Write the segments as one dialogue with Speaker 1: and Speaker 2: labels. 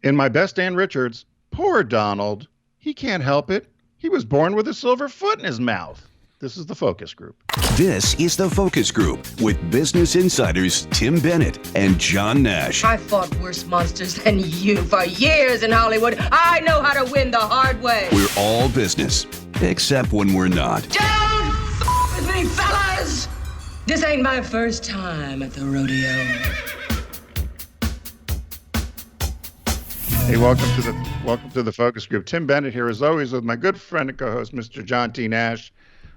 Speaker 1: In my best Dan Richards, poor Donald. He can't help it. He was born with a silver foot in his mouth. This is the Focus Group.
Speaker 2: This is the Focus Group with Business Insiders Tim Bennett and John Nash.
Speaker 3: I fought worse monsters than you for years in Hollywood. I know how to win the hard way.
Speaker 2: We're all business, except when we're not.
Speaker 3: Don't f with me, fellas! This ain't my first time at the rodeo.
Speaker 1: Hey, welcome to the Focus Group. Tim Bennett here, as always, with my good friend and co-host, Mr. John T. Nash.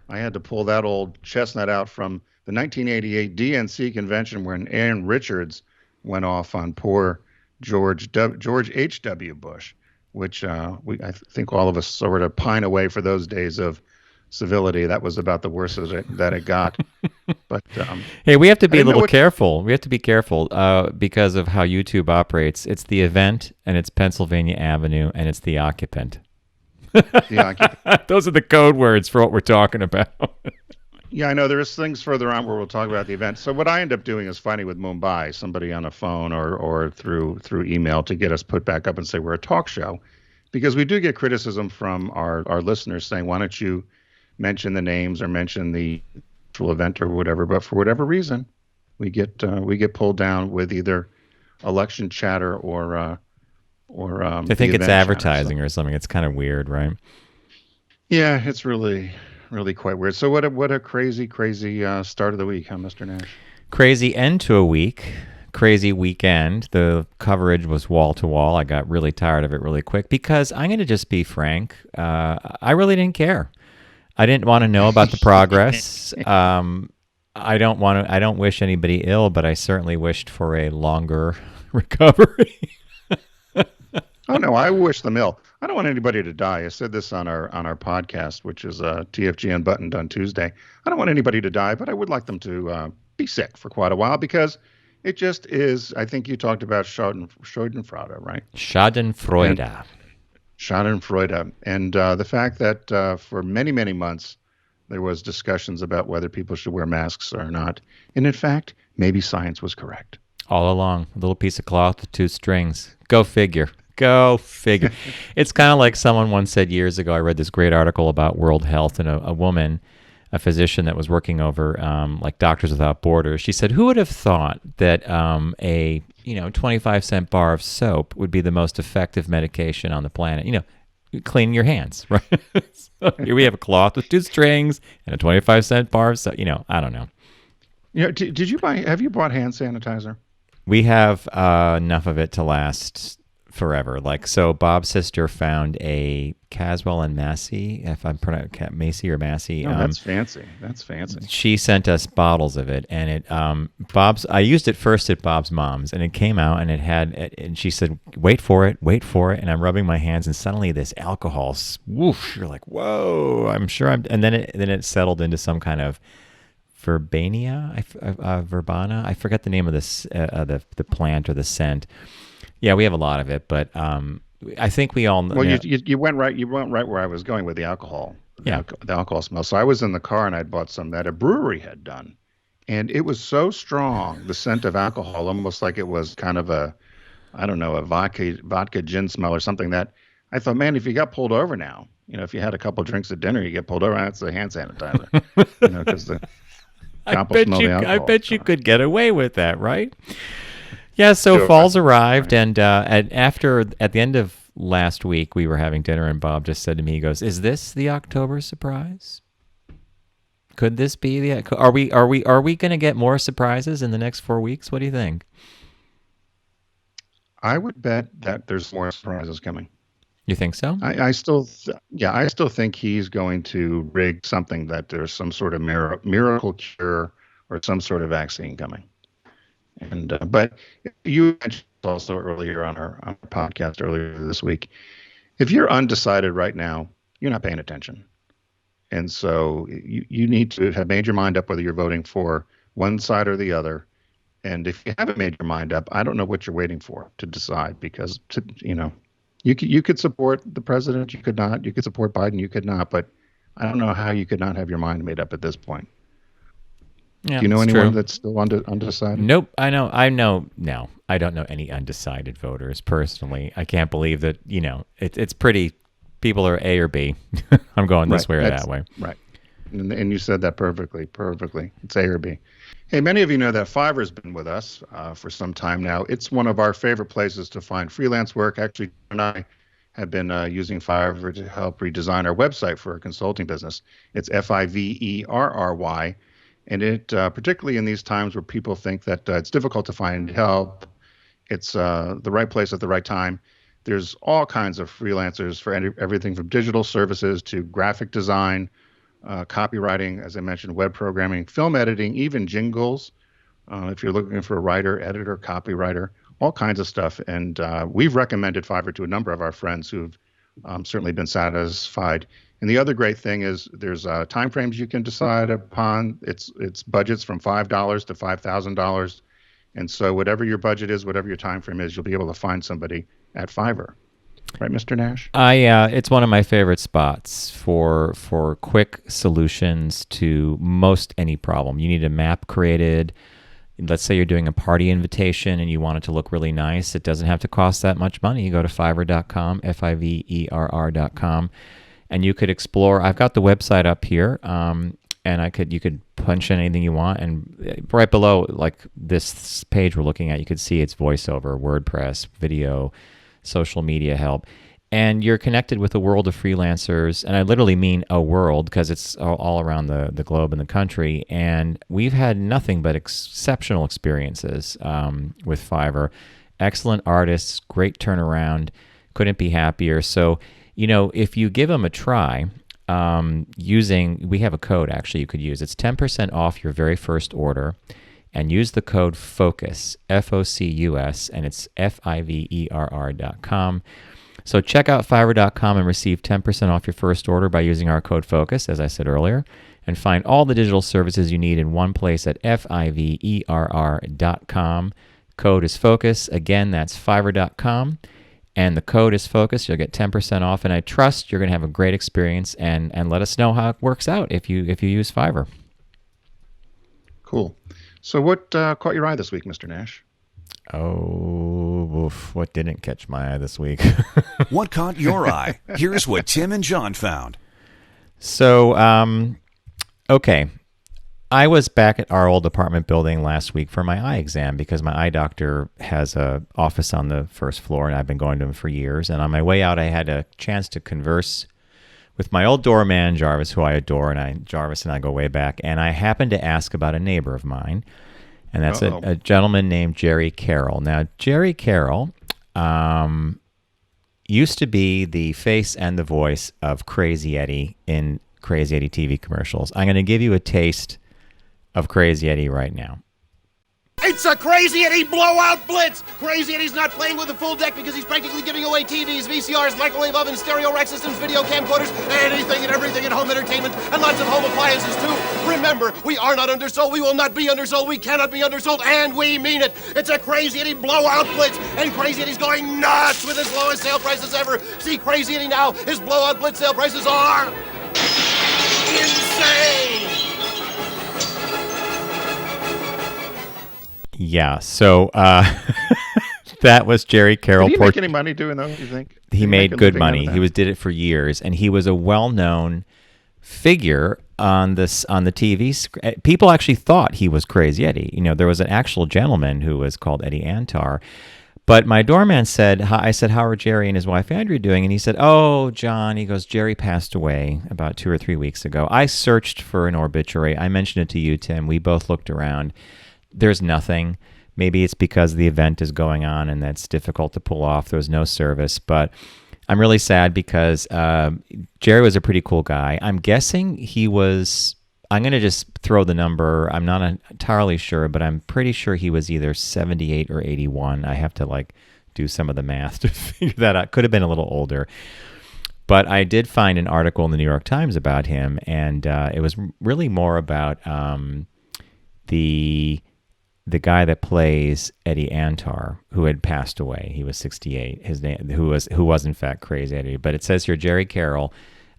Speaker 1: I had to pull that old chestnut out from the 1988 DNC convention when Aaron Richards went off on poor George H.W. Bush, which I think all of us sort of pine away for those days of civility. That was about the worst that it got. But
Speaker 4: hey, we have to be a little careful. We have to be careful because of how YouTube operates. It's the event, and it's Pennsylvania Avenue, and it's the occupant. Those are the code words for what we're talking about.
Speaker 1: Yeah, I know. There's things further on where we'll talk about the event. So what I end up doing is fighting with Mumbai, somebody on a phone or through email to get us put back up and say we're a talk show, because we do get criticism from our listeners saying, why don't you mention the names or mention the actual event or whatever? But for whatever reason, we get pulled down with either election chatter or
Speaker 4: I think it's advertising or something. It's kind of weird, right?
Speaker 1: Yeah, it's really quite weird. So what a crazy start of the week, huh, Mr. Nash?
Speaker 4: Crazy end to a week. Crazy weekend. The coverage was wall to wall. I got really tired of it really quick because I'm going to just be frank. I really didn't care. I didn't want to know about the progress. I don't wish anybody ill, but I certainly wished for a longer recovery.
Speaker 1: Oh no, I wish them ill. I don't want anybody to die. I said this on our podcast, which is TFG Unbuttoned on Tuesday. I don't want anybody to die, but I would like them to be sick for quite a while, because it just is. I think you talked about Schadenfreude, right?
Speaker 4: Schadenfreude.
Speaker 1: Schadenfreude, and the fact that for many months there was discussions about whether people should wear masks or not, and in fact, maybe science was correct.
Speaker 4: All along, a little piece of cloth with two strings. Go figure. Go figure. It's kind of like someone once said years ago. I read this great article about World Health, and a woman, a physician that was working over like Doctors Without Borders, she said, who would have thought that a 25-cent bar of soap would be the most effective medication on the planet? Cleaning your hands, right? So here we have a cloth with two strings and a 25-cent bar of soap. I don't know.
Speaker 1: Have you bought hand sanitizer?
Speaker 4: We have enough of it to last forever. So Bob's sister found a Caswell and Massey, if I'm pronouncing Macy or Massey.
Speaker 1: Oh, that's fancy.
Speaker 4: She sent us bottles of it, and it I used it first at Bob's mom's, and it came out, and and she said, wait for it, and I'm rubbing my hands, and suddenly this alcohol, whoosh, you're like, whoa, I'm sure and then it settled into some kind of verbena, verbena. I forget the name of this, the plant or the scent. Yeah, we have a lot of it, but I think we all know.
Speaker 1: Well, you went right. You went right where I was going with the alcohol. The alcohol smell. So I was in the car and I'd bought some that a brewery had done, and it was so strong, the scent of alcohol, almost like it was kind of a vodka gin smell or something, that I thought, man, if you got pulled over now, if you had a couple of drinks at dinner, you get pulled over. That's the hand sanitizer, because the
Speaker 4: I bet you could get away with that, right? Yeah, so fall's arrived, and at the end of last week, we were having dinner, and Bob just said to me, he goes, "Is this the October surprise? Could this be are we going to get more surprises in the next 4 weeks? What do you think?"
Speaker 1: I would bet that there's more surprises coming.
Speaker 4: You think so?
Speaker 1: I still think he's going to rig something, that there's some sort of miracle cure or some sort of vaccine coming. And but you mentioned also earlier on our podcast earlier this week, if you're undecided right now, you're not paying attention. And so you need to have made your mind up whether you're voting for one side or the other. And if you haven't made your mind up, I don't know what you're waiting for to decide, because you could support the president, you could not. You could support Biden, you could not. But I don't know how you could not have your mind made up at this point.
Speaker 4: Yeah,
Speaker 1: Do you know
Speaker 4: it's
Speaker 1: anyone
Speaker 4: true.
Speaker 1: that's still undecided?
Speaker 4: Nope. I know. No, I don't know any undecided voters personally. I can't believe that. It's pretty. People are A or B. I'm going
Speaker 1: Right.
Speaker 4: this way or
Speaker 1: That's
Speaker 4: that way.
Speaker 1: right. And you said that perfectly. Perfectly. It's A or B. Hey, many of you know that Fiverr's been with us for some time now. It's one of our favorite places to find freelance work. Actually, John and I have been using Fiverr to help redesign our website for a consulting business. It's Fiverry, and it particularly in these times where people think that it's difficult to find help, it's the right place at the right time. There's all kinds of freelancers for everything from digital services to graphic design, copywriting, as I mentioned, web programming, film editing, even jingles. If you're looking for a writer, editor, copywriter, all kinds of stuff. And we've recommended Fiverr to a number of our friends who've certainly been satisfied. And the other great thing is there's time frames you can decide upon. It's budgets from $5 to $5,000. And so whatever your budget is, whatever your time frame is, you'll be able to find somebody at Fiverr. Right, Mr. Nash?
Speaker 4: It's one of my favorite spots for quick solutions to most any problem. You need a map created. Let's say you're doing a party invitation and you want it to look really nice. It doesn't have to cost that much money. You go to fiverr.com, Fiverr.com, and you could explore. I've got the website up here, and you could punch in anything you want, and right below, like this page we're looking at, you could see it's voiceover, WordPress, video, social media help. And you're connected with a world of freelancers, and I literally mean a world because it's all around the globe and the country. And we've had nothing but exceptional experiences with Fiverr. Excellent artists, great turnaround, couldn't be happier. So, if you give them a try, we have a code actually you could use. It's 10% off your very first order. And use the code FOCUS, FOCUS, and it's Fiverr.com. So check out Fiverr.com and receive 10% off your first order by using our code FOCUS, as I said earlier, and find all the digital services you need in one place at Fiverr.com. Code is FOCUS. Again, that's Fiverr.com, and the code is FOCUS. You'll get 10% off, and I trust you're going to have a great experience, and let us know how it works out if you use Fiverr.
Speaker 1: Cool. So what caught your eye this week, Mr. Nash?
Speaker 4: Oh, what didn't catch my eye this week?
Speaker 2: What caught your eye? Here's what Tim and John found.
Speaker 4: So, okay. I was back at our old apartment building last week for my eye exam because my eye doctor has an office on the first floor, and I've been going to him for years. And on my way out, I had a chance to converse with my old doorman, Jarvis, who I adore, and Jarvis and I go way back. And I happened to ask about a neighbor of mine, and that's a gentleman named Jerry Carroll. Now, Jerry Carroll used to be the face and the voice of Crazy Eddie in Crazy Eddie TV commercials. I'm going to give you a taste of Crazy Eddie right now.
Speaker 5: It's a Crazy Eddie blowout blitz! Crazy Eddie's not playing with a full deck because he's practically giving away TVs, VCRs, microwave ovens, stereo rack systems, video camcorders, anything and everything in home entertainment, and lots of home appliances too. Remember, we are not undersold, we will not be undersold, we cannot be undersold, and we mean it. It's a Crazy Eddie blowout blitz, and Crazy Eddie's going nuts with his lowest sale prices ever. See Crazy Eddie now, his blowout blitz sale prices are insane!
Speaker 4: Yeah, so that was Jerry Carroll.
Speaker 1: Did he make any money doing those, you think?
Speaker 4: He made good money. He did it for years, and he was a well-known figure on the TV. People actually thought he was Crazy Eddie. There was an actual gentleman who was called Eddie Antar. But my doorman said, I said, how are Jerry and his wife Andrew doing? And he said, oh, John, he goes, Jerry passed away about 2 or 3 weeks ago. I searched for an obituary. I mentioned it to you, Tim. We both looked around. There's nothing. Maybe it's because the event is going on and that's difficult to pull off. There was no service. But I'm really sad because Jerry was a pretty cool guy. I'm guessing I'm going to just throw the number. I'm not entirely sure, but I'm pretty sure he was either 78 or 81. I have to do some of the math to figure that out. Could have been a little older. But I did find an article in the New York Times about him, and it was really more about the guy that plays Eddie Antar, who had passed away. He was 68. His name, who was in fact Crazy Eddie. But it says here, Jerry Carroll,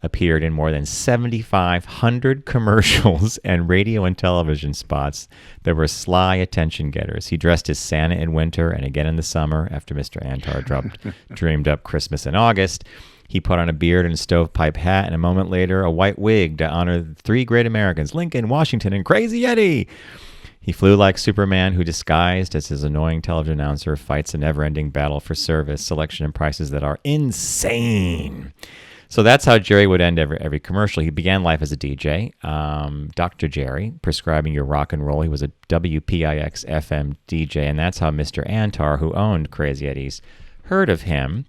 Speaker 4: appeared in more than 7,500 commercials and radio and television spots that were sly attention getters. He dressed as Santa in winter and again in the summer after Mr. Antar dreamed up Christmas in August. He put on a beard and a stovepipe hat, and a moment later, a white wig to honor the three great Americans, Lincoln, Washington, and Crazy Eddie. He flew like Superman, who, disguised as his annoying television announcer, fights a never-ending battle for service, selection, and prices that are insane. So that's how Jerry would end every commercial. He began life as a DJ, Dr. Jerry, prescribing your rock and roll. He was a WPIX FM DJ, and that's how Mr. Antar, who owned Crazy Eddie's, heard of him.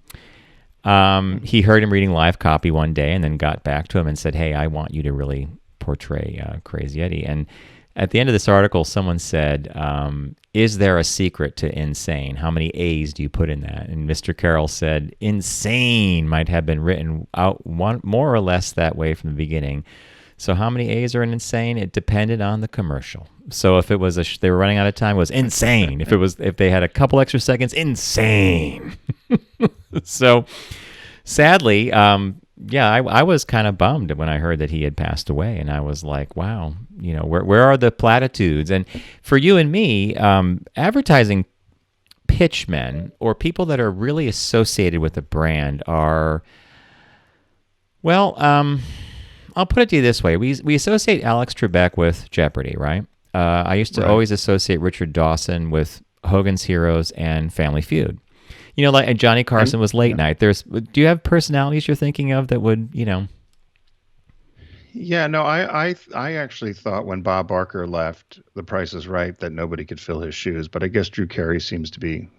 Speaker 4: He heard him reading live copy one day and then got back to him and said, hey, I want you to really portray Crazy Eddie. And at the end of this article, someone said, is there a secret to insane? How many A's do you put in that? And Mr. Carroll said, insane might have been written out more or less that way from the beginning. So how many A's are in insane? It depended on the commercial. So if it was they were running out of time, it was insane. If they had a couple extra seconds, insane. So sadly, I was kind of bummed when I heard that he had passed away, and I was like, wow, where are the platitudes? And for you and me, advertising pitchmen or people that are really associated with a brand are, well, I'll put it to you this way. We associate Alex Trebek with Jeopardy, right? I used to always associate Richard Dawson with Hogan's Heroes and Family Feud. Like Johnny Carson was Late Night. Do you have personalities you're thinking of that would,
Speaker 1: Yeah, no, I actually thought when Bob Barker left The Price is Right that nobody could fill his shoes, but I guess Drew Carey seems to be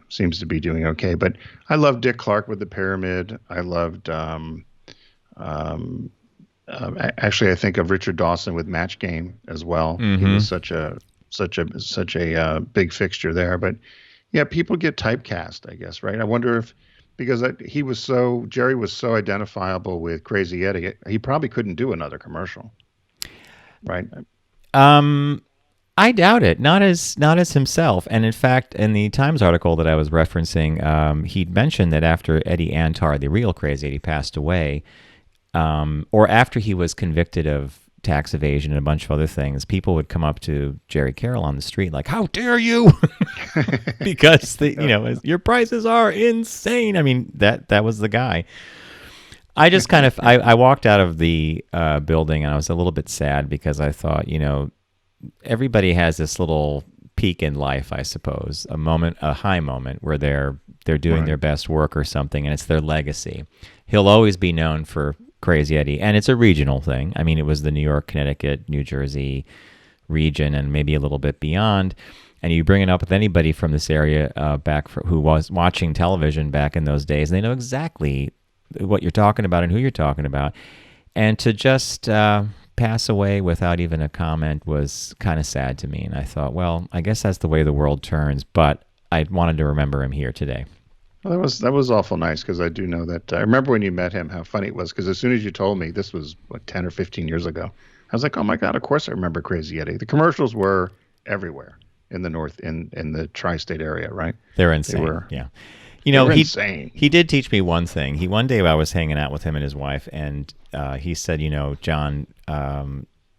Speaker 1: doing okay. But I loved Dick Clark with the Pyramid. I loved actually I think of Richard Dawson with Match Game as well.
Speaker 4: Mm-hmm.
Speaker 1: He was such a big fixture there. But yeah, people get typecast, I guess, right? I wonder if because Jerry was so identifiable with Crazy Eddie, he probably couldn't do another commercial, right?
Speaker 4: I doubt it. Not as himself. And in fact, in the Times article that I was referencing, he'd mentioned that after Eddie Antar, the real Crazy Eddie, passed away, or after he was convicted of tax evasion and a bunch of other things, people would come up to Jerry Carroll on the street like, "How dare you?" Because your prices are insane. I mean, that was the guy. I just kind of I walked out of the building and I was a little bit sad because I thought, everybody has this little peak in life, I suppose, a high moment where they're doing their best work or something, and it's their legacy. He'll always be known for Crazy Eddie, and it's a regional thing. I mean, it was the New York, Connecticut, New Jersey region, and maybe a little bit beyond. And you bring it up with anybody from this area who was watching television back in those days, and they know exactly what you're talking about and who you're talking about. And to just pass away without even a comment was kind of sad to me. And I thought, well, I guess that's the way the world turns, but I wanted to remember him here today.
Speaker 1: Well, that was awful nice because I do know that. I remember when you met him, how funny it was because as soon as you told me this was 10 or 15 years ago, I was like, oh my God, of course I remember Crazy Eddie. The commercials were everywhere in the North, in the tri-state area, right?
Speaker 4: They're insane.
Speaker 1: They were,
Speaker 4: yeah.
Speaker 1: insane.
Speaker 4: He did teach me one thing. One day I was hanging out with him and his wife, and he said, John,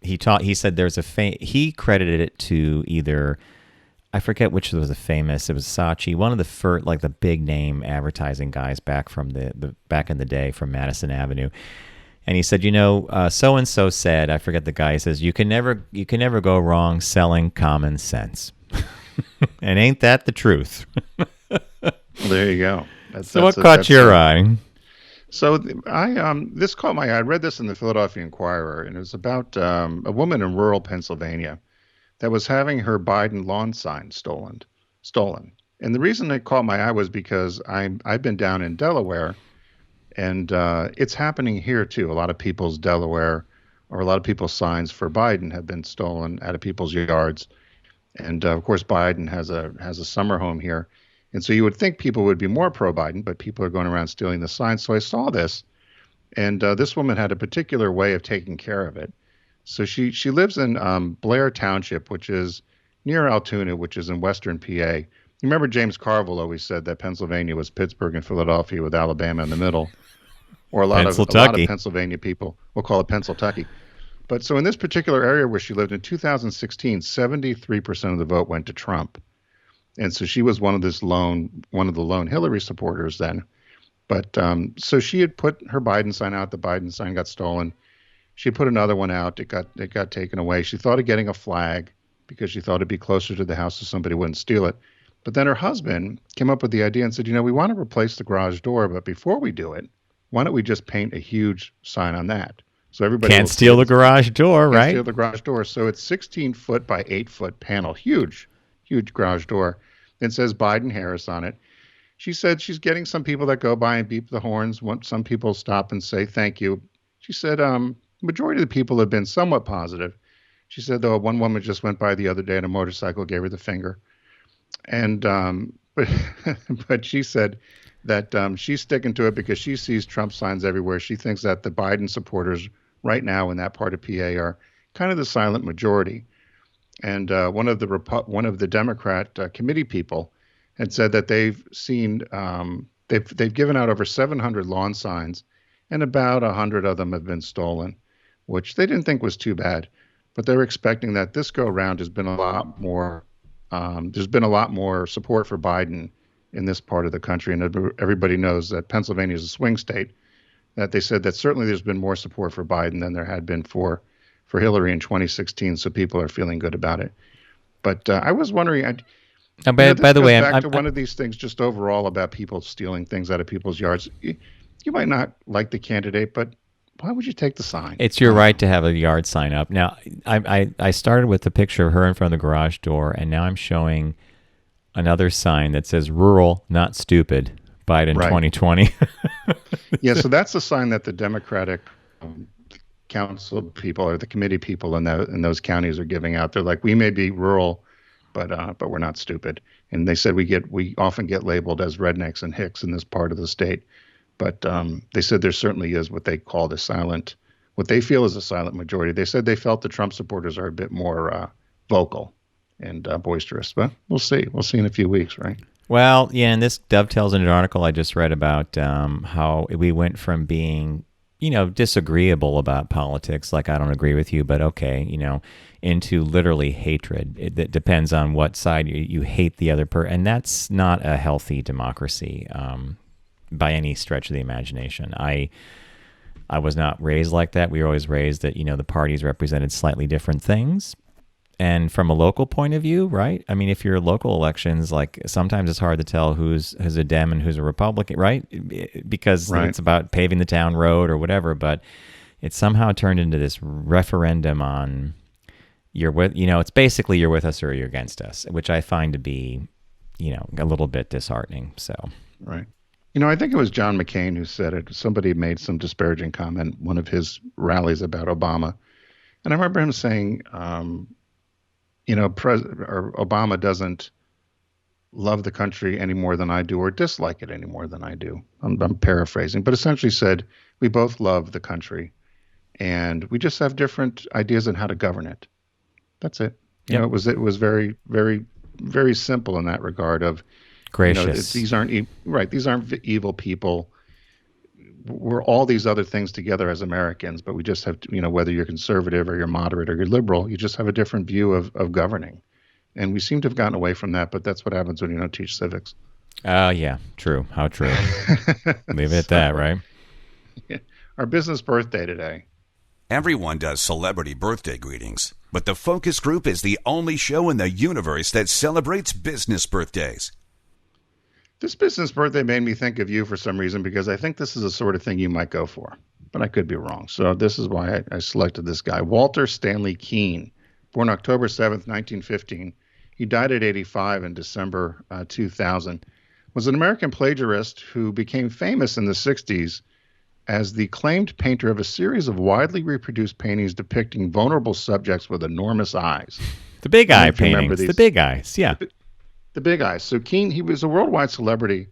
Speaker 4: he said there's he credited it to either, I forget which was it was Saatchi, one of the big name advertising guys back from back in the day from Madison Avenue. And he said, so-and-so said, I forget the guy, he says, you can never go wrong selling common sense. And ain't that the truth?
Speaker 1: There you go.
Speaker 4: What caught your eye?
Speaker 1: So this caught my eye. I read this in the Philadelphia Inquirer, and it was about a woman in rural Pennsylvania that was having her Biden lawn sign stolen. And the reason it caught my eye was because I've been down in Delaware, and it's happening here too. A lot of people's signs for Biden have been stolen out of people's yards. And of course, Biden has a summer home here. And so you would think people would be more pro-Biden, but people are going around stealing the signs. So I saw this, and this woman had a particular way of taking care of it. So she lives in Blair Township, which is near Altoona, which is in western PA. You remember James Carville always said that Pennsylvania was Pittsburgh and Philadelphia with Alabama in the middle. or a lot of
Speaker 4: Pennsyltucky.
Speaker 1: Pennsylvania people will call it Pennsyltucky. But so in this particular area where she lived in 2016, 73% of the vote went to Trump. And so she was one of the lone Hillary supporters then. But so she had put her Biden sign out. The Biden sign got stolen. She put another one out. It got taken away. She thought of getting a flag because she thought it'd be closer to the house so somebody wouldn't steal it. But then her husband came up with the idea and said, we want to replace the garage door, but before we do it, why don't we just paint a huge sign on that? So everybody
Speaker 4: Can't steal the garage door,
Speaker 1: can't
Speaker 4: right?
Speaker 1: steal the garage door. So it's 16 foot by 8 foot panel, huge, huge garage door. It says Biden Harris on it. She said she's getting some people that go by and beep the horns. Some people stop and say thank you. She said majority of the people have been somewhat positive. She said, though, one woman just went by the other day on a motorcycle, gave her the finger. And but she said that she's sticking to it because she sees Trump signs everywhere. She thinks that the Biden supporters right now in that part of PA are kind of the silent majority. And one of the Democrat committee people had said that they've seen they've given out over 700 lawn signs, and about 100 of them have been stolen, which they didn't think was too bad. But they're expecting that this go around has been a lot more. There's been a lot more support for Biden in this part of the country, and everybody knows that Pennsylvania is a swing state. That they said that certainly there's been more support for Biden than there had been for Hillary in 2016. So people are feeling good about it. But I was wondering.
Speaker 4: By the way,
Speaker 1: back to one of these things just overall about people stealing things out of people's yards. You might not like the candidate, but why would you take the sign?
Speaker 4: it's your right to have a yard sign up. Now, I started with the picture of her in front of the garage door, and now I'm showing another sign that says "Rural, not stupid." Biden
Speaker 1: Right.
Speaker 4: 2020.
Speaker 1: Yeah, so that's the sign that the Democratic council people or the committee people in those counties are giving out. They're like, we may be rural, but we're not stupid. And they said we often get labeled as rednecks and hicks in this part of the state. But they said there certainly is what they call what they feel is a silent majority. They said they felt the Trump supporters are a bit more vocal and boisterous. But we'll see. We'll see in a few weeks, right?
Speaker 4: Well, yeah, and this dovetails into an article I just read about how we went from being, disagreeable about politics, like I don't agree with you, but okay, into literally hatred. It depends on what side you hate the other person, and that's not a healthy democracy by any stretch of the imagination. I was not raised like that. We were always raised that, the parties represented slightly different things. And from a local point of view, right? I mean, if you're local elections, like sometimes it's hard to tell who's a Dem and who's a Republican, right? Because
Speaker 1: Right.
Speaker 4: it's about paving the town road or whatever. But it's somehow turned into this referendum on it's basically you're with us or you're against us, which I find to be, a little bit disheartening. So,
Speaker 1: Right. I think it was John McCain who said it. Somebody made some disparaging comment at one of his rallies about Obama. And I remember him saying, Obama doesn't love the country any more than I do or dislike it any more than I do. I'm paraphrasing, but essentially said, we both love the country and we just have different ideas on how to govern it. That's it.
Speaker 4: Yep.
Speaker 1: It was very, very, very simple in that regard of,
Speaker 4: gracious.
Speaker 1: these aren't these aren't evil people. We're all these other things together as Americans, but we just have to, whether you're conservative or you're moderate or you're liberal, you just have a different view of governing. And we seem to have gotten away from that, but that's what happens when you don't teach civics.
Speaker 4: Yeah, true. How true. Leave it at that, right?
Speaker 1: Yeah. Our business birthday today.
Speaker 2: Everyone does celebrity birthday greetings, but the Focus Group is the only show in the universe that celebrates business birthdays.
Speaker 1: This business birthday made me think of you for some reason because I think this is the sort of thing you might go for, but I could be wrong. So this is why I selected this guy, Walter Stanley Keene, born October 7th, 1915. He died at 85 in December 2000, was an American plagiarist who became famous in the 60s as the claimed painter of a series of widely reproduced paintings depicting vulnerable subjects with enormous eyes.
Speaker 4: The big
Speaker 1: I
Speaker 4: eye
Speaker 1: don't know if you remember
Speaker 4: paintings. The
Speaker 1: these.
Speaker 4: big eyes, yeah.
Speaker 1: The big eyes. So Keene, he was a worldwide celebrity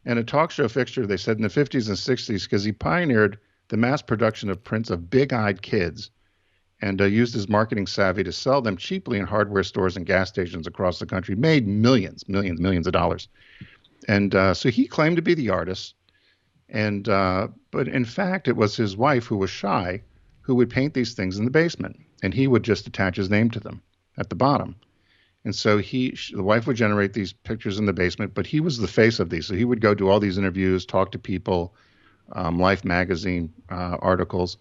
Speaker 1: and a talk show fixture, they said, in the 50s and 60s because he pioneered the mass production of prints of big-eyed kids and used his marketing savvy to sell them cheaply in hardware stores and gas stations across the country, made millions of dollars. And so he claimed to be the artist. And but in fact, it was his wife who was shy, who would paint these things in the basement, and he would just attach his name to them at the bottom. And so the wife would generate these pictures in the basement, but he was the face of these. So he would go do all these interviews, talk to people, Life magazine articles,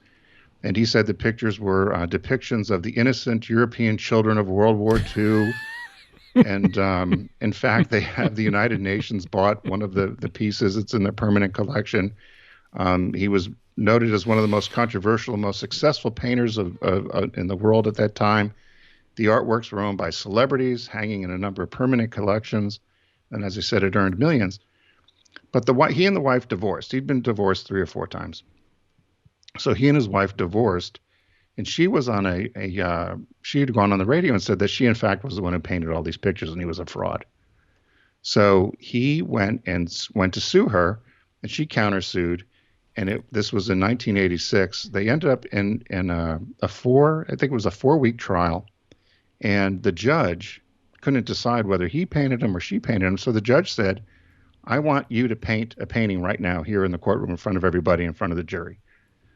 Speaker 1: and he said the pictures were depictions of the innocent European children of World War II. And in fact, the United Nations bought one of the pieces. It's in their permanent collection. He was noted as one of the most controversial, most successful painters in the world at that time. The artworks were owned by celebrities, hanging in a number of permanent collections. And as I said, it earned millions. But he and the wife divorced. He'd been divorced 3 or 4 times. So he and his wife divorced. And she was on she had gone on the radio and said that she, in fact, was the one who painted all these pictures and he was a fraud. So he went to sue her, and she countersued. And this was in 1986. They ended up in I think it was a 4-week trial. And the judge couldn't decide whether he painted him or she painted him. So the judge said, I want you to paint a painting right now here in the courtroom in front of everybody, in front of the jury.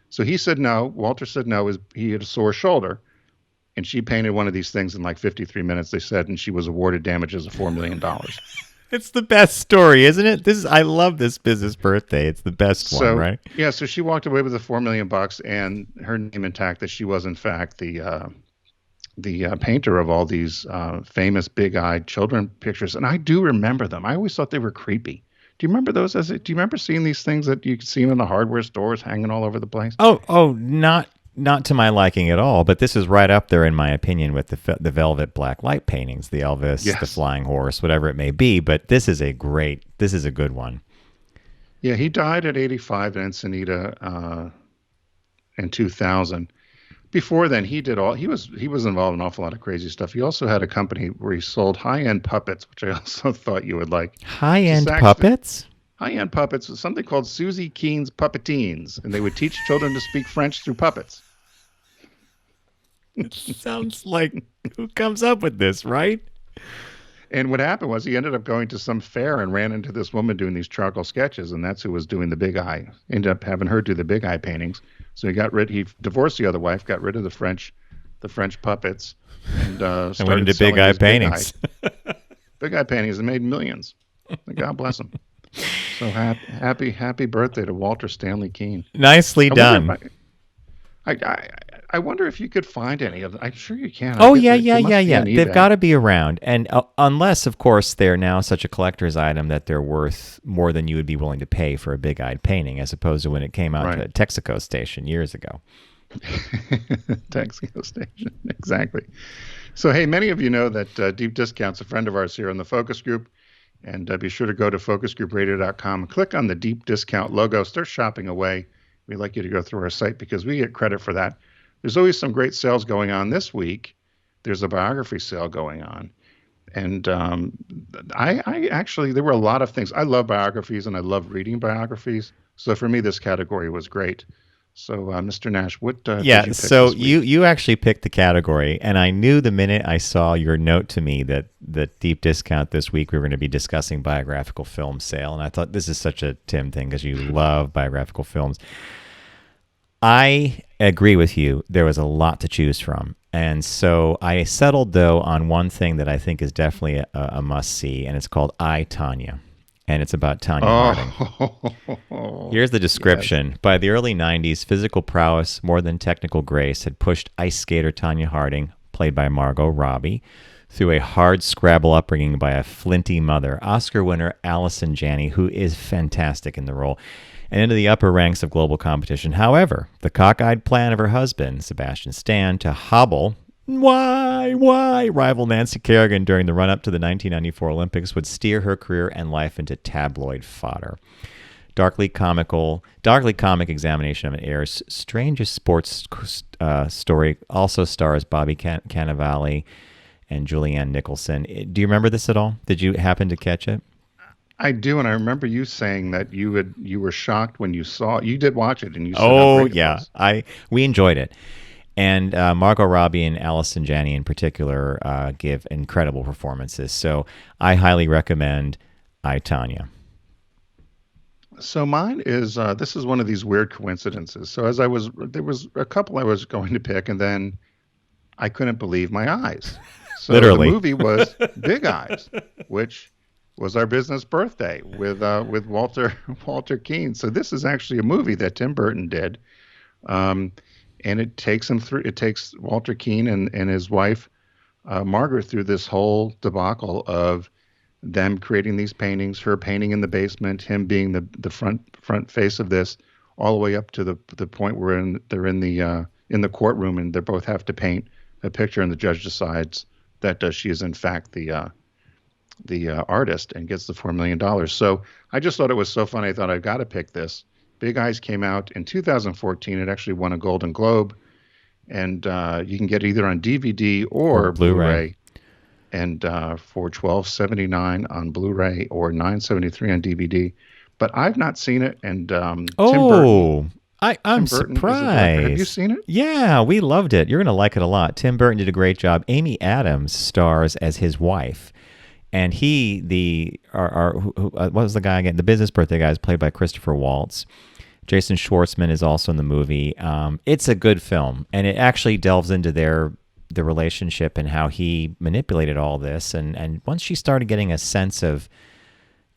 Speaker 1: So he said no. Walter said no. He had a sore shoulder. And she painted one of these things in like 53 minutes, they said, and she was awarded damages of $4 million.
Speaker 4: It's the best story, isn't it? I love this business birthday. It's the best one, right?
Speaker 1: Yeah, so she walked away with the $4 million and her name intact, that she was, in fact, the painter of all these famous big-eyed children pictures. And I do remember them. I always thought they were creepy. Do you remember those? Do you remember seeing these things that you could see them in the hardware stores hanging all over the place?
Speaker 4: Oh, not to my liking at all. But this is right up there, in my opinion, with the velvet black light paintings, the Elvis,
Speaker 1: yes,
Speaker 4: the flying horse, whatever it may be. But this is a good one.
Speaker 1: Yeah, he died at 85 in Encinitas in 2000. Before then, he was involved in an awful lot of crazy stuff. He also had a company where he sold high-end puppets, which I also thought you would like.
Speaker 4: High-end puppets?
Speaker 1: High-end puppets was something called Susie Keene's Puppetines, and they would teach children to speak French through puppets.
Speaker 4: It sounds like, who comes up with this, right?
Speaker 1: And what happened was he ended up going to some fair and ran into this woman doing these charcoal sketches, and that's who was doing the big eye. Ended up having her do the big eye paintings. So he divorced the other wife, got rid of the French puppets, and
Speaker 4: went into big eye paintings.
Speaker 1: Big eye paintings, and made millions. God bless him. So happy birthday to Walter Stanley Keene.
Speaker 4: Nicely done.
Speaker 1: I wonder if you could find any of them. I'm sure you can.
Speaker 4: Oh, yeah. They've got to be around. And unless, of course, they're now such a collector's item that they're worth more than you would be willing to pay for a big-eyed painting, as opposed to when it came out to a Texaco station years ago.
Speaker 1: Texaco station, exactly. So, hey, many of you know that Deep Discount's a friend of ours here in the Focus Group. And be sure to go to focusgroupradio.com and click on the Deep Discount logo. Start shopping away. We'd like you to go through our site because we get credit for that. There's always some great sales going on. This week, there's a biography sale going on. And I actually, there were a lot of things. I love biographies and I love reading biographies. So for me, this category was great. So, Mr. Nash, what did you pick
Speaker 4: so
Speaker 1: this week?
Speaker 4: you actually picked the category, and I knew the minute I saw your note to me that Deep Discount this week we were going to be discussing biographical film sale, and I thought this is such a Tim thing because you love biographical films. I agree with you. There was a lot to choose from, and so I settled, though, on one thing that I think is definitely a must-see, and it's called I, Tonya. And it's about Tonya Harding. Here's the description. Yes. By the early 90s, physical prowess more than technical grace had pushed ice skater Tonya Harding, played by Margot Robbie, through a hard scrabble upbringing by a flinty mother, Oscar winner Allison Janney, who is fantastic in the role, and into the upper ranks of global competition. However, the cockeyed plan of her husband, Sebastian Stan, to hobble rival Nancy Kerrigan during the run-up to the 1994 Olympics would steer her career and life into tabloid fodder. Darkly comic examination of an heir's strangest sports story also stars Bobby Cannavale and Julianne Nicholson. Do you remember this at all? Did you happen to catch it?
Speaker 1: I do, and I remember you saying that you were shocked when you saw it. You did watch it, and you said how great it was.
Speaker 4: We enjoyed it. And Margot Robbie and Allison Janney in particular give incredible performances. So I highly recommend I, Tonya.
Speaker 1: So mine is this is one of these weird coincidences. So there was a couple I was going to pick, and then I couldn't believe my eyes. So the
Speaker 4: Literally.
Speaker 1: movie was Big Eyes, which was our business birthday with Walter Keane. So this is actually a movie that Tim Burton did, um, and it takes him through. It takes Walter Keane and his wife Margaret through this whole debacle of them creating these paintings, her painting in the basement, him being the front face of this, all the way up to the point where they're in the courtroom and they both have to paint a picture, and the judge decides that she is in fact the artist and gets the $4 million. So I just thought it was so funny. I thought I've got to pick this. Big Eyes came out in 2014. It actually won a Golden Globe, and you can get it either on DVD or Blu-ray. And for $12.79 on Blu-ray or $9.73 on DVD. But I've not seen it. And Tim Burton.
Speaker 4: I'm
Speaker 1: Tim Burton is the director.
Speaker 4: surprised.
Speaker 1: Have you seen it?
Speaker 4: Yeah, we loved it. You're going to like it a lot. Tim Burton did a great job. Amy Adams stars as his wife. And what was the guy again? The business birthday guy is played by Christopher Waltz. Jason Schwartzman is also in the movie. It's a good film, and it actually delves into the relationship and how he manipulated all this. And once she started getting a sense of,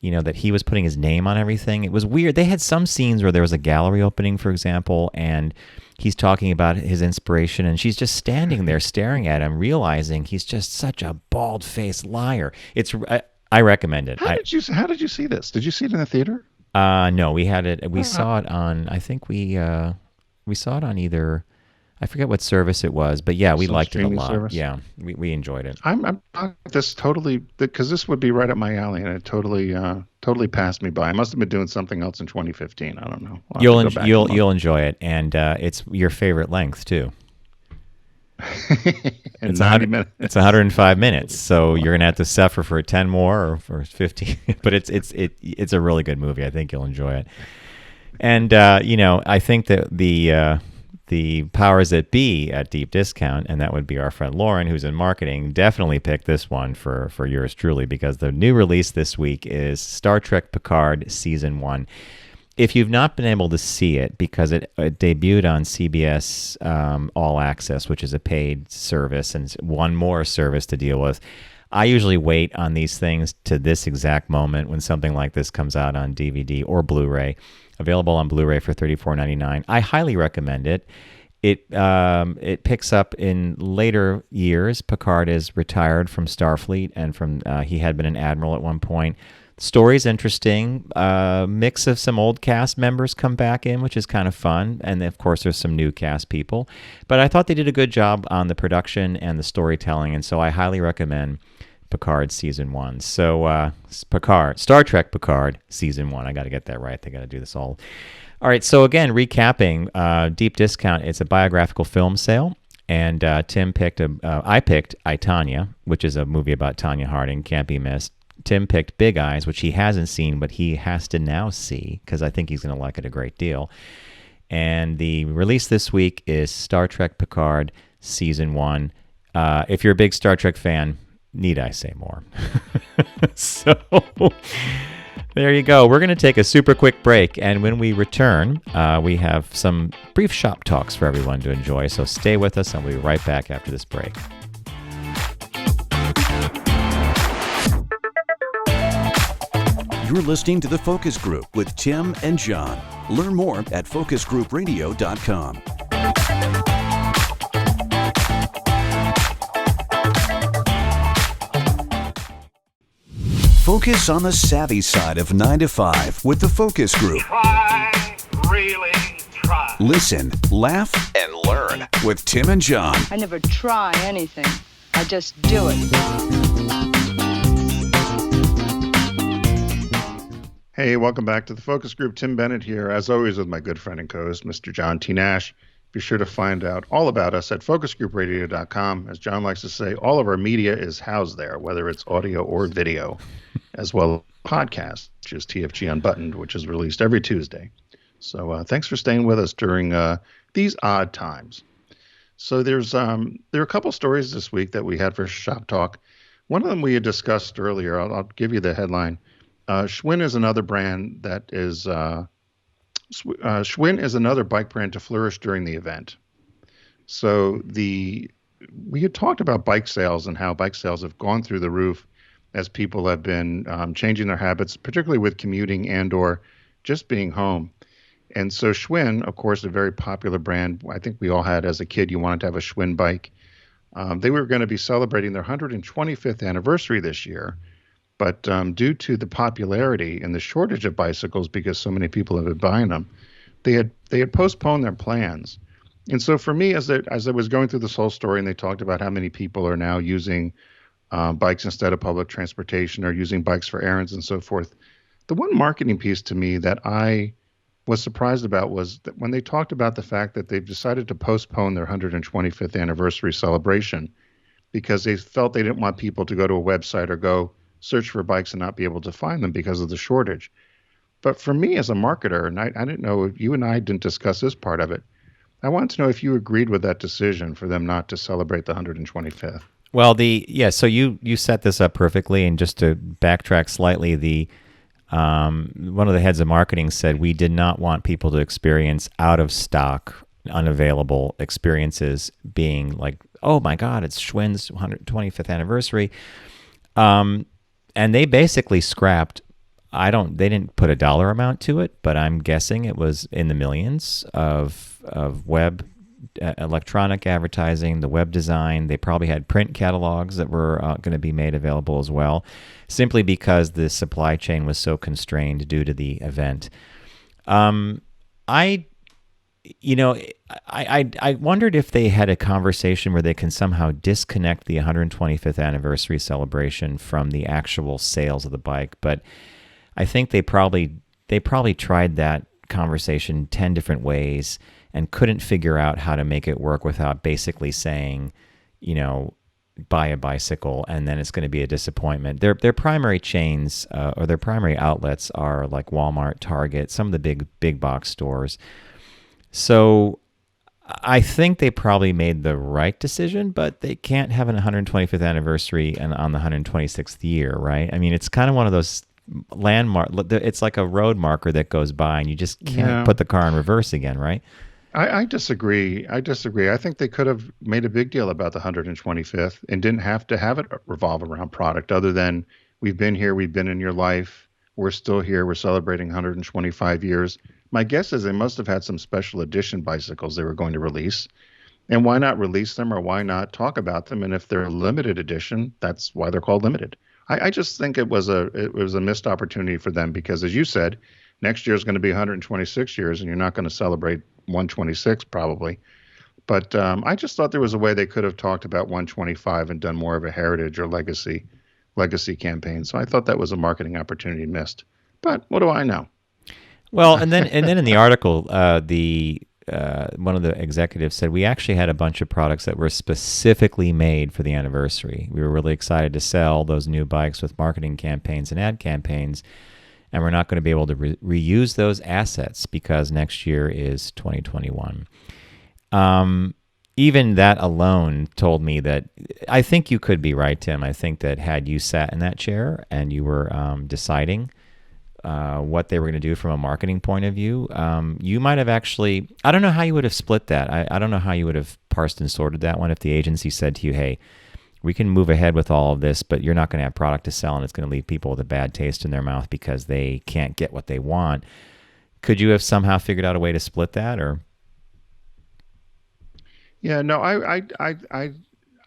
Speaker 4: that he was putting his name on everything, it was weird. They had some scenes where there was a gallery opening, for example, and he's talking about his inspiration, and she's just standing there staring at him, realizing he's just such a bald-faced liar. I recommend it.
Speaker 1: How did you see this? Did you see it in the theater?
Speaker 4: No, we had it. We saw it on. I think we saw it on either. I forget what service it was, but yeah, we liked it a lot. Service? Yeah, we enjoyed it.
Speaker 1: I'm this totally, because this would be right up my alley, and it totally passed me by. I must have been doing something else in 2015. I don't know.
Speaker 4: You'll enjoy it, and it's your favorite length too. It's 90 minutes. It's 105 minutes, so you're gonna have to suffer for 10 more or for 15. But it's a really good movie. I think you'll enjoy it. And I think that the powers that be at Deep Discount, and that would be our friend Lauren, who's in marketing, definitely picked this one for yours truly, because the new release this week is Star Trek Picard Season 1. If you've not been able to see it, because it debuted on CBS All Access, which is a paid service, and one more service to deal with, I usually wait on these things to this exact moment when something like this comes out on DVD or Blu-ray. Available on Blu-ray for $34.99. I highly recommend it. It picks up in later years. Picard is retired from Starfleet, and he had been an admiral at one point. Story's interesting. Mix of some old cast members come back in, which is kind of fun. And of course, there's some new cast people. But I thought they did a good job on the production and the storytelling, and so I highly recommend Picard Season 1. So Star Trek Picard Season 1. I got to get that right. They got to do this all. All right, so again, recapping, Deep Discount, it's a biographical film sale, and I picked I, Tonya, which is a movie about Tonya Harding, can't be missed. Tim picked Big Eyes, which he hasn't seen, but he has to now see, because I think he's going to like it a great deal. And the release this week is Star Trek Picard Season 1. If you're a big Star Trek fan, need I say more? So there you go. We're going to take a super quick break, and when we return, we have some brief shop talks for everyone to enjoy. So stay with us, and we'll be right back after this break.
Speaker 2: You're listening to The Focus Group with Tim and John. Learn more at focusgroupradio.com. Focus on the savvy side of 9 to 5 with The Focus Group.
Speaker 6: Try, really try.
Speaker 2: Listen, laugh, and learn with Tim and John.
Speaker 7: I never try anything. I just do it.
Speaker 1: Hey, welcome back to The Focus Group. Tim Bennett here, as always, with my good friend and co-host, Mr. John T. Nash. Be sure to find out all about us at focusgroupradio.com. As John likes to say, all of our media is housed there, whether it's audio or video, as well as podcast, which is TFG Unbuttoned, which is released every Tuesday. So thanks for staying with us during these odd times. So there are a couple stories this week that we had for Shop Talk. One of them we had discussed earlier. I'll give you the headline. Schwinn is another brand that is Schwinn is another bike brand to flourish during the event. So we had talked about bike sales and how bike sales have gone through the roof as people have been changing their habits, particularly with commuting and or just being home. And so Schwinn, of course, a very popular brand. I think we all had as a kid, you wanted to have a Schwinn bike. They were going to be celebrating their 125th anniversary this year. But due to the popularity and the shortage of bicycles, because so many people have been buying them, they had postponed their plans. And so for me, as I was going through this whole story, and they talked about how many people are now using bikes instead of public transportation or using bikes for errands and so forth, the one marketing piece to me that I was surprised about was that when they talked about the fact that they've decided to postpone their 125th anniversary celebration because they felt they didn't want people to go to a website or go search for bikes and not be able to find them because of the shortage. But for me as a marketer, and I didn't know if you and I didn't discuss this part of it, I wanted to know if you agreed with that decision for them not to celebrate the 125th.
Speaker 4: Well, so you set this up perfectly, and just to backtrack slightly, the one of the heads of marketing said we did not want people to experience out of stock, unavailable experiences, being like, oh my God, it's Schwinn's 125th anniversary, and they basically scrapped. They didn't put a dollar amount to it, but I'm guessing it was in the millions of web electronic advertising, the web design. They probably had print catalogs that were going to be made available as well, simply because the supply chain was so constrained due to the event. I wondered if they had a conversation where they can somehow disconnect the 125th anniversary celebration from the actual sales of the bike, but I think they probably tried that conversation 10 different ways and couldn't figure out how to make it work without basically saying, buy a bicycle and then it's going to be a disappointment. Their primary chains or their primary outlets are like Walmart, Target, some of the big box stores. So I think they probably made the right decision, but they can't have an 125th anniversary and on the 126th year, right? I mean, it's kind of one of those landmark. It's like a road marker that goes by, and you just can't put the car in reverse again, right?
Speaker 1: I disagree. I think they could have made a big deal about the 125th and didn't have to have it revolve around product other than we've been here, we've been in your life, we're still here, we're celebrating 125 years. My guess is they must have had some special edition bicycles they were going to release. And why not release them or why not talk about them? And if they're limited edition, that's why they're called limited. I just think it was a missed opportunity for them because, as you said, next year is going to be 126 years, and you're not going to celebrate 126 probably. But I just thought there was a way they could have talked about 125 and done more of a heritage or legacy campaign. So I thought that was a marketing opportunity missed. But what do I know?
Speaker 4: Well, and then in the article, one of the executives said we actually had a bunch of products that were specifically made for the anniversary. We were really excited to sell those new bikes with marketing campaigns and ad campaigns, and we're not going to be able to reuse those assets because next year is 2021. Even that alone told me that I think you could be right, Tim. I think that had you sat in that chair and you were deciding what they were going to do from a marketing point of view, you might have actually, I don't know how you would have split that. I don't know how you would have parsed and sorted that one if the agency said to you, hey, we can move ahead with all of this, but you're not going to have product to sell and it's going to leave people with a bad taste in their mouth because they can't get what they want. Could you have somehow figured out a way to split that, or?
Speaker 1: Yeah, no, I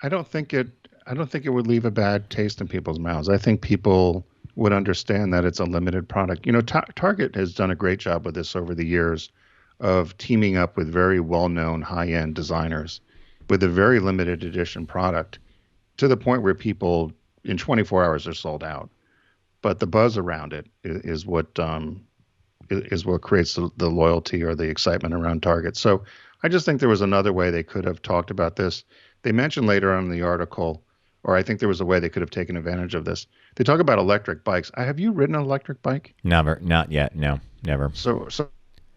Speaker 1: don't think it would leave a bad taste in people's mouths. I think people would understand that it's a limited product. Target has done a great job with this over the years of teaming up with very well-known high-end designers with a very limited edition product to the point where people in 24 hours are sold out. But the buzz around it is what creates the loyalty or the excitement around Target. So I just think there was another way they could have talked about this. They mentioned later on in the article, or I think there was a way they could have taken advantage of this. They talk about electric bikes. Have you ridden an electric bike?
Speaker 4: Never, not yet. No, never.
Speaker 1: So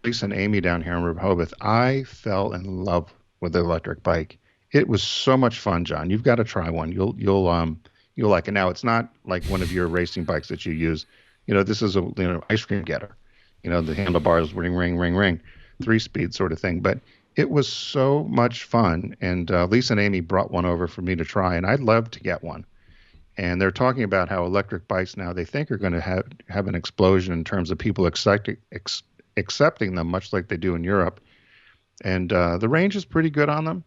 Speaker 1: Lisa and Amy down here in Rehoboth, I fell in love with the electric bike. It was so much fun, John. You've got to try one. You'll like it. Now, it's not like one of your racing bikes that you use, this is a ice cream getter. The handlebars ring, ring, ring, ring, 3-speed sort of thing. But it was so much fun. And Lisa and Amy brought one over for me to try, and I'd love to get one. And they're talking about how electric bikes now they think are going to have an explosion in terms of people accepting them, much like they do in Europe. And the range is pretty good on them.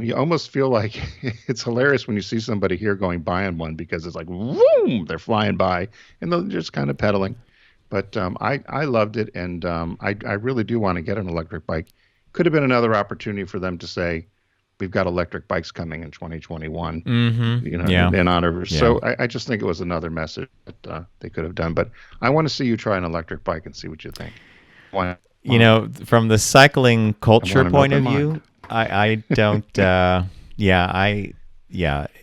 Speaker 1: You almost feel like it's hilarious when you see somebody here going by on one because it's like, boom, they're flying by and they're just kind of pedaling. But I loved it, and I really do want to get an electric bike. Could have been another opportunity for them to say, we've got electric bikes coming in 2021, in honor. Yeah. So I just think it was another message that they could have done. But I want to see you try an electric bike and see what you think.
Speaker 4: From the cycling culture point of view, I don't,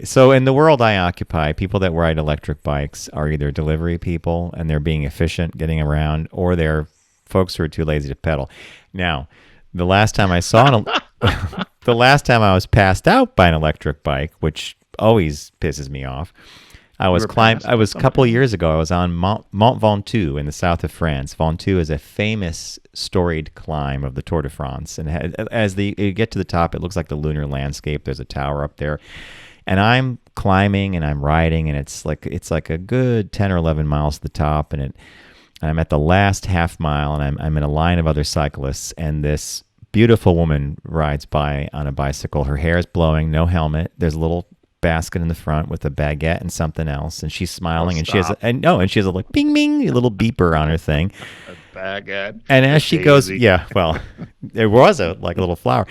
Speaker 4: So in the world I occupy, people that ride electric bikes are either delivery people and they're being efficient getting around, or they're folks who are too lazy to pedal. Now, the last time I was passed out by an electric bike, which always pisses me off, I was a couple of years ago. I was on Mont Ventoux in the south of France. Ventoux is a famous storied climb of the Tour de France, and as you get to the top, it looks like the lunar landscape. There's a tower up there, and I'm climbing and I'm riding, and it's like a good 10 or 11 miles to the top, and I'm at the last half mile, and I'm in a line of other cyclists, and this beautiful woman rides by on a bicycle. Her hair is blowing, no helmet. There's a little basket in the front with a baguette and something else, and she's smiling, and she has a like bing bing, a little beeper on her thing.
Speaker 1: A baguette.
Speaker 4: And as she goes, there was a little flower.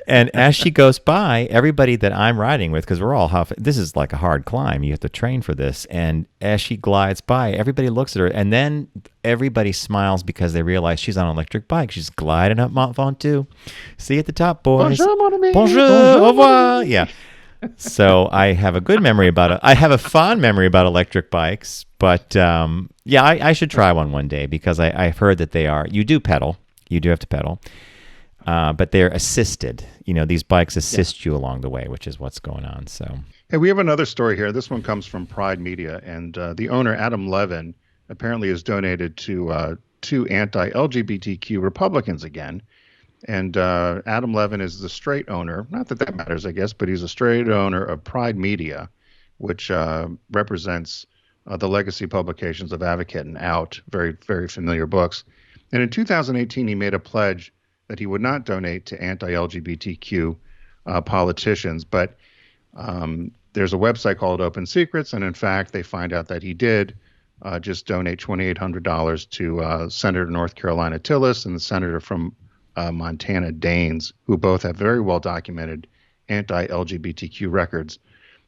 Speaker 4: And as she goes by, everybody that I'm riding with, because we're all this is like a hard climb. You have to train for this. And as she glides by, everybody looks at her, and then everybody smiles because they realize she's on an electric bike. She's gliding up Mont Ventoux. See you at the top, boys.
Speaker 1: Bonjour, mon ami.
Speaker 4: Bonjour, au revoir. Yeah. So I have a good memory about it. I have a fond memory about electric bikes, but I should try one day because I've heard that you do pedal. You do have to pedal. But they're assisted. These bikes assist you along the way, which is what's going on. So,
Speaker 1: hey, we have another story here. This one comes from Pride Media, and the owner, Adam Levin, apparently has donated to two anti-LGBTQ Republicans again. And Adam Levin is the straight owner. Not that matters, I guess, but he's a straight owner of Pride Media, which represents the legacy publications of Advocate and Out, very, very familiar books. And in 2018, he made a pledge that he would not donate to anti-LGBTQ politicians. But there's a website called Open Secrets, and in fact, they find out that he did just donate $2,800 to Senator North Carolina Tillis and the senator from Montana Daines, who both have very well documented anti-LGBTQ records.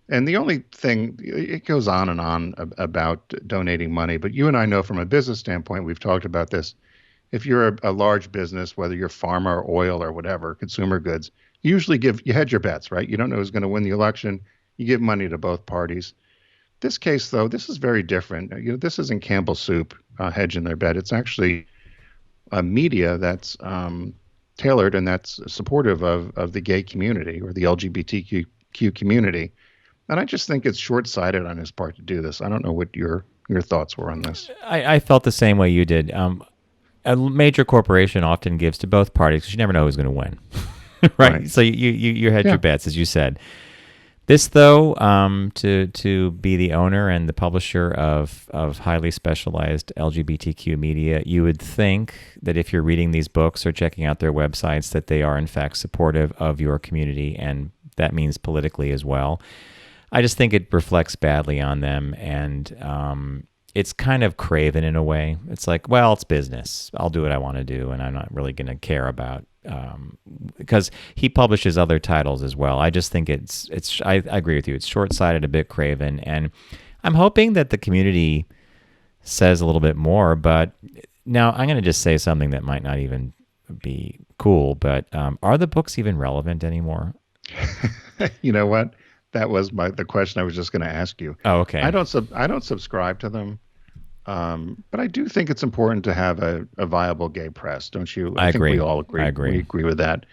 Speaker 1: And the only thing, it goes on and on about donating money, but you and I know from a business standpoint, we've talked about this. If you're a large business, whether you're pharma or oil or whatever, consumer goods, you usually you hedge your bets, right? You don't know who's going to win the election. You give money to both parties. This case, though, this is very different. This isn't Campbell Soup hedging their bet. It's actually a media that's tailored and that's supportive of the gay community or the LGBTQ community. And I just think it's short-sighted on his part to do this. I don't know what your thoughts were on this.
Speaker 4: I felt the same way you did. A major corporation often gives to both parties because you never know who's going to win, right? So you hedge your bets, as you said. This, though, to be the owner and the publisher of highly specialized LGBTQ media, you would think that if you're reading these books or checking out their websites, that they are in fact supportive of your community, and that means politically as well. I just think it reflects badly on them, and it's kind of craven in a way. It's like, well, it's business. I'll do what I want to do, and I'm not really going to care about because he publishes other titles as well. I just think it's. I agree with you. It's short-sighted, a bit craven, and I'm hoping that the community says a little bit more. But now I'm going to just say something that might not even be cool. But are the books even relevant anymore?
Speaker 1: You know what? That was the question I was just going to ask you.
Speaker 4: Oh, okay.
Speaker 1: I don't subscribe to them. But I do think it's important to have a viable gay press, don't you?
Speaker 4: I
Speaker 1: think
Speaker 4: agree.
Speaker 1: We all agree.
Speaker 4: I agree.
Speaker 1: We agree with that.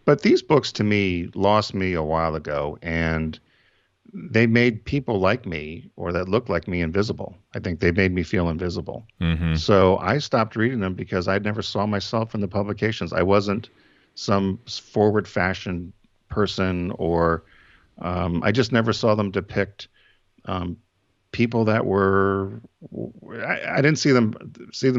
Speaker 1: But these books, to me, lost me a while ago. And they made people like me or that looked like me invisible. I think they made me feel invisible.
Speaker 4: Mm-hmm.
Speaker 1: So I stopped reading them because I never saw myself in the publications. I wasn't some forward fashion person, or I just never saw them depict people that were. I didn't see them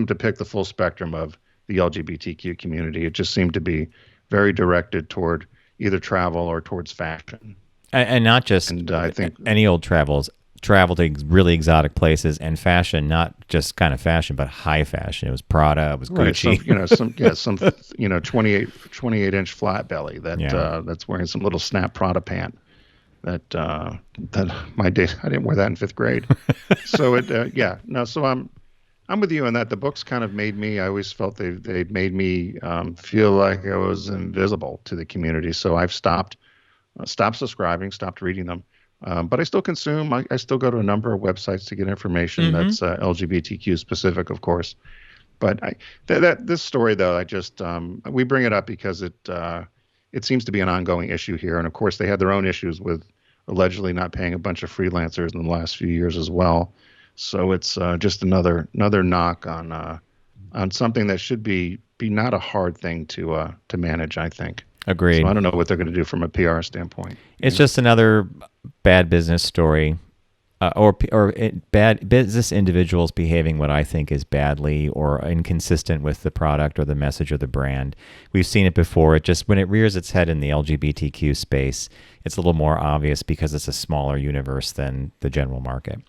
Speaker 1: depict the full spectrum of the LGBTQ community. It just seemed to be very directed toward either travel or towards fashion.
Speaker 4: And not just
Speaker 1: I think
Speaker 4: any old travel to really exotic places, and fashion, not just kind of fashion, but high fashion. It was Prada, it was Gucci.
Speaker 1: Some 28-inch flat belly that's wearing some little snap Prada pant. That my days, I didn't wear that in 5th grade. So So I'm with you on that. The books kind of made me. I always felt they made me feel like I was invisible to the community. So I've stopped subscribing, stopped reading them. But I still consume. I still go to a number of websites to get information that's LGBTQ specific, of course. But this story, though, we bring it up because it seems to be an ongoing issue here. And of course, they had their own issues with allegedly not paying a bunch of freelancers in the last few years as well. So it's just another knock on something that should be not a hard thing to manage, I think.
Speaker 4: Agreed.
Speaker 1: So I don't know what they're going to do from a PR standpoint.
Speaker 4: It's just another bad business story, or bad business individuals behaving what I think is badly or inconsistent with the product or the message or the brand. We've seen it before. It just, when it rears its head in the LGBTQ space, it's a little more obvious because it's a smaller universe than the general market.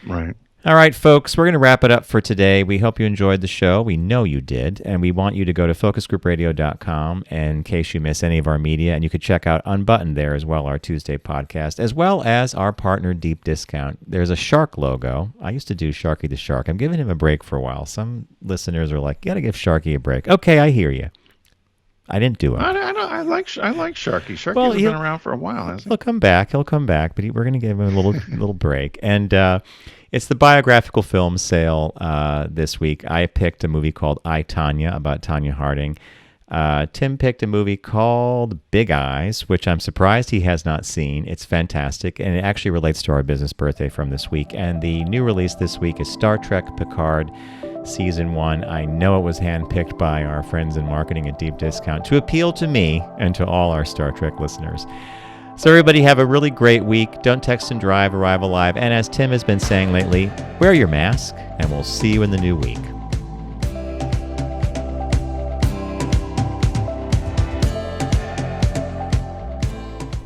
Speaker 1: Right.
Speaker 4: All right, folks, we're going to wrap it up for today. We hope you enjoyed the show. We know you did, and we want you to go to focusgroupradio.com in case you miss any of our media, and you could check out Unbuttoned there as well, our Tuesday podcast, as well as our partner, Deep Discount. There's a shark logo. I used to do Sharky the Shark. I'm giving him a break for a while. Some listeners are like, you got to give Sharky a break. Okay, I hear you. I didn't do it.
Speaker 1: I like Sharky. Sharky's been around for a while, hasn't he?
Speaker 4: He'll come back, but we're going to give him a little break. And it's the biographical film sale this week. I picked a movie called I, Tonya, about Tonya Harding. Tim picked a movie called Big Eyes, which I'm surprised he has not seen. It's fantastic, and it actually relates to our business birthday from this week. And the new release this week is Star Trek Picard Season 1. I know it was handpicked by our friends in marketing at Deep Discount to appeal to me and to all our Star Trek listeners. So everybody have a really great week. Don't text and drive, arrive alive. And as Tim has been saying lately, wear your mask, and we'll see you in the new week.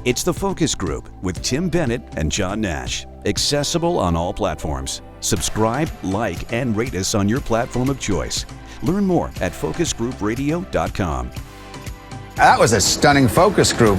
Speaker 2: It's The Focus Group with Tim Bennett and John Nash. Accessible on all platforms. Subscribe, like, and rate us on your platform of choice. Learn more at focusgroupradio.com.
Speaker 8: That was a stunning focus group.